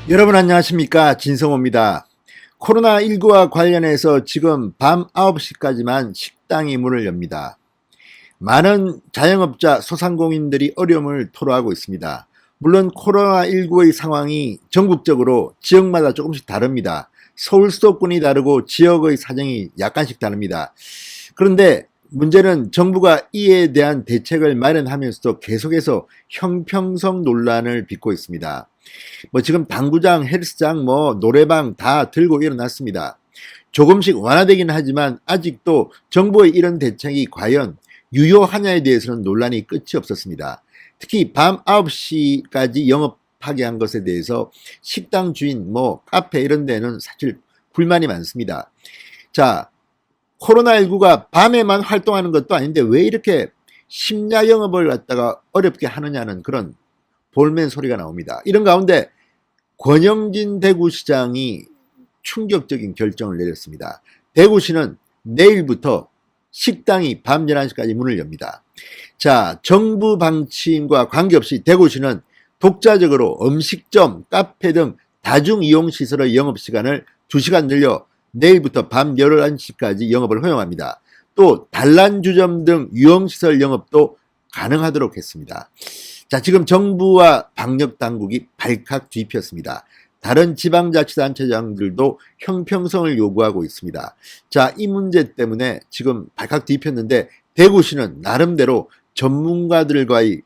여러분 안녕하십니까, 진성호입니다. 코로나19와 관련해서 지금 밤 9시까지만 식당이 문을 엽니다. 많은 자영업자, 소상공인들이 어려움을 토로하고 있습니다. 물론 코로나19의 상황이 전국적으로 지역마다 조금씩 다릅니다. 서울 수도권이 다르고 지역의 사정이 약간씩 다릅니다. 그런데 문제는 정부가 이에 대한 대책을 마련하면서도 계속해서 형평성 논란을 빚고 있습니다. 지금 당구장, 헬스장, 노래방 다 들고 일어났습니다. 조금씩 완화되긴 하지만 아직도 정부의 이런 대책이 과연 유효하냐에 대해서는 논란이 끝이 없었습니다. 특히 밤 9시까지 영업하게 한 것에 대해서 식당 주인, 카페 이런 데는 사실 불만이 많습니다. 자, 코로나19가 밤에만 활동하는 것도 아닌데 왜 이렇게 심야 영업을 갖다가 어렵게 하느냐는 그런 볼멘 소리가 나옵니다. 이런 가운데 권영진 대구시장이 충격적인 결정을 내렸습니다. 대구시는 내일부터 식당이 밤 11시까지 문을 엽니다. 자, 정부 방침과 관계없이 대구시는 독자적으로 음식점, 카페 등 다중이용시설의 영업시간을 2시간 늘려 내일부터 밤 11시까지 영업을 허용합니다. 또 단란주점 등 유흥시설 영업도 가능하도록 했습니다. 자, 지금 정부와 방역당국이 발칵 뒤폈습니다. 다른 지방자치단체장들도 형평성을 요구하고 있습니다. 자, 이 문제 때문에 지금 발칵 뒤폈는데 대구시는 나름대로 전문가들과의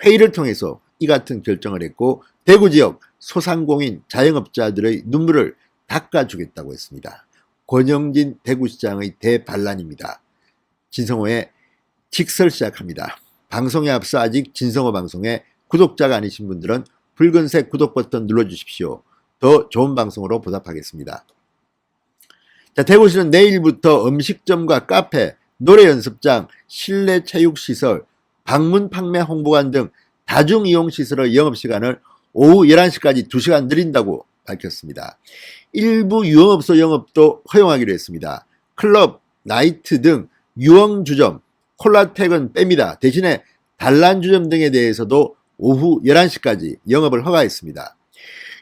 회의를 통해서 이 같은 결정을 했고 대구 지역 소상공인 자영업자들의 눈물을 닦아주겠다고 했습니다. 권영진 대구시장의 대반란입니다. 진성호의 직설 시작합니다. 방송에 앞서 아직 진성호 방송에 구독자가 아니신 분들은 붉은색 구독 버튼 눌러주십시오. 더 좋은 방송으로 보답하겠습니다. 자, 대구시는 내일부터 음식점과 카페, 노래 연습장, 실내 체육시설, 방문 판매 홍보관 등 다중이용시설의 영업시간을 오후 11시까지 2시간 늘린다고 밝혔습니다. 일부 유흥업소 영업도 허용하기로 했습니다. 클럽, 나이트 등 유흥주점, 콜라텍은 뺍니다. 대신에 단란주점 등에 대해서도 오후 11시까지 영업을 허가했습니다.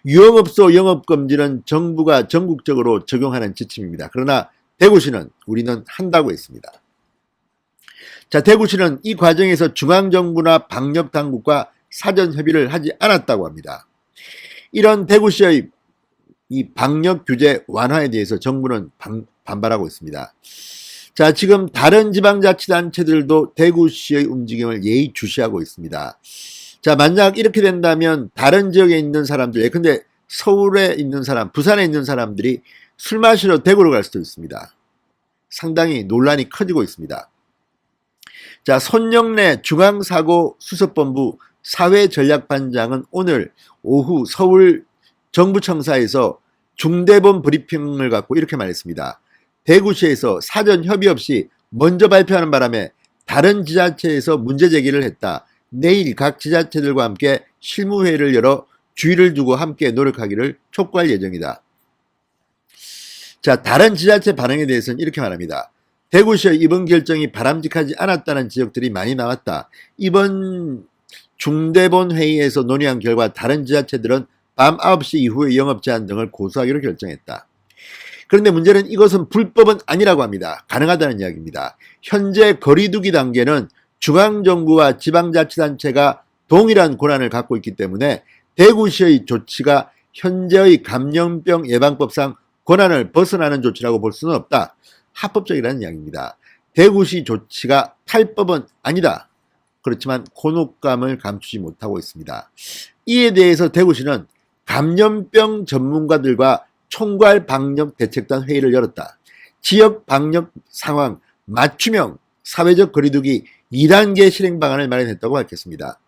유흥업소 영업금지는 정부가 전국적으로 적용하는 지침입니다. 그러나 대구시는 우리는 한다고 했습니다. 자, 대구시는 이 과정에서 중앙정부나 방역당국과 사전 협의를 하지 않았다고 합니다. 이런 대구시의 이 방역규제 완화에 대해서 정부는 반발하고 있습니다. 자, 지금 다른 지방자치단체들도 대구시의 움직임을 예의주시하고 있습니다. 자, 만약 이렇게 된다면 다른 지역에 있는 사람들, 예컨대 서울에 있는 사람, 부산에 있는 사람들이 술 마시러 대구로 갈 수도 있습니다. 상당히 논란이 커지고 있습니다. 자, 손영래 중앙사고수습본부 사회전략반장은 오늘 오후 서울 정부청사에서 중대본 브리핑을 갖고 이렇게 말했습니다. 대구시에서 사전 협의 없이 먼저 발표하는 바람에 다른 지자체에서 문제 제기를 했다. 내일 각 지자체들과 함께 실무회의를 열어 주의를 두고 함께 노력하기를 촉구할 예정이다. 자, 다른 지자체 반응에 대해서는 이렇게 말합니다. 대구시의 이번 결정이 바람직하지 않았다는 지적들이 많이 나왔다. 이번 중대본 회의에서 논의한 결과 다른 지자체들은 밤 9시 이후의 영업 제한 등을 고수하기로 결정했다. 그런데 문제는 이것은 불법은 아니라고 합니다. 가능하다는 이야기입니다. 현재 거리두기 단계는 중앙정부와 지방자치단체가 동일한 권한을 갖고 있기 때문에 대구시의 조치가 현재의 감염병 예방법상 권한을 벗어나는 조치라고 볼 수는 없다. 합법적이라는 이야기입니다. 대구시 조치가 탈법은 아니다. 그렇지만 곤혹감을 감추지 못하고 있습니다. 이에 대해서 대구시는 감염병 전문가들과 총괄 방역 대책단 회의를 열었다. 지역 방역 상황 맞춤형 사회적 거리두기 2단계 실행 방안을 마련했다고 밝혔습니다.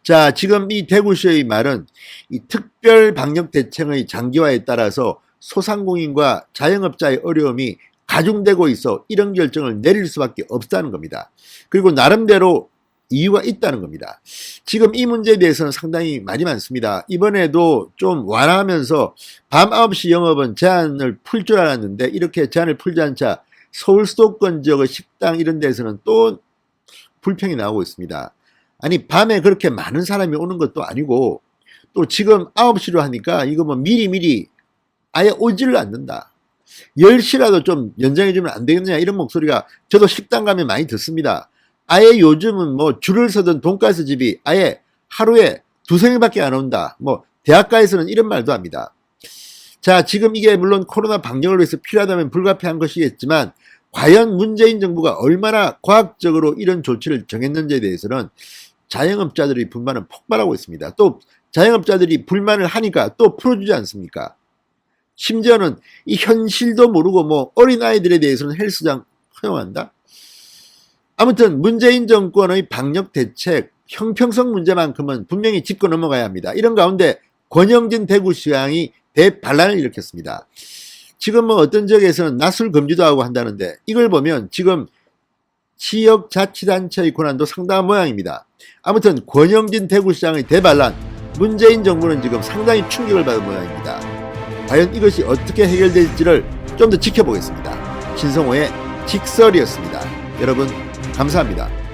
자, 지금 이 대구시의 말은 이 특별 방역 대책의 장기화에 따라서 소상공인과 자영업자의 어려움이 가중되고 있어 이런 결정을 내릴 수밖에 없다는 겁니다. 그리고 나름대로 이유가 있다는 겁니다. 지금 이 문제에 대해서는 상당히 말이 많습니다. 이번에도 좀 완화하면서 밤 9시 영업은 제한을 풀 줄 알았는데 이렇게 제한을 풀지 않자 서울 수도권 지역의 식당 이런 데서는 또 불평이 나오고 있습니다. 아니, 밤에 그렇게 많은 사람이 오는 것도 아니고 또 지금 9시로 하니까 이거 뭐 미리미리 아예 오지를 않는다. 10시라도 좀 연장해주면 안 되겠느냐 이런 목소리가 저도 식당 가면 많이 듣습니다. 아예 요즘은 뭐 줄을 서던 돈가스 집이 아예 하루에 2~3명밖에 안 온다. 뭐 대학가에서는 이런 말도 합니다. 자, 지금 이게 물론 코로나 방역을 위해서 필요하다면 불가피한 것이겠지만 과연 문재인 정부가 얼마나 과학적으로 이런 조치를 정했는지에 대해서는 자영업자들의 불만은 폭발하고 있습니다. 또 자영업자들이 불만을 하니까 또 풀어주지 않습니까? 심지어는 이 현실도 모르고 뭐 어린아이들에 대해서는 헬스장 허용한다? 아무튼 문재인 정권의 방역 대책 형평성 문제만큼은 분명히 짚고 넘어가야 합니다. 이런 가운데 권영진 대구시장이 대반란을 일으켰습니다. 지금 뭐 어떤 지역에서는 낮술 금지도 하고 한다는데 이걸 보면 지금 지역자치단체의 권한도 상당한 모양입니다. 아무튼 권영진 대구시장의 대반란, 문재인 정부는 지금 상당히 충격을 받은 모양입니다. 과연 이것이 어떻게 해결될지를 좀 더 지켜보겠습니다. 신성호의 직설이었습니다. 여러분 감사합니다.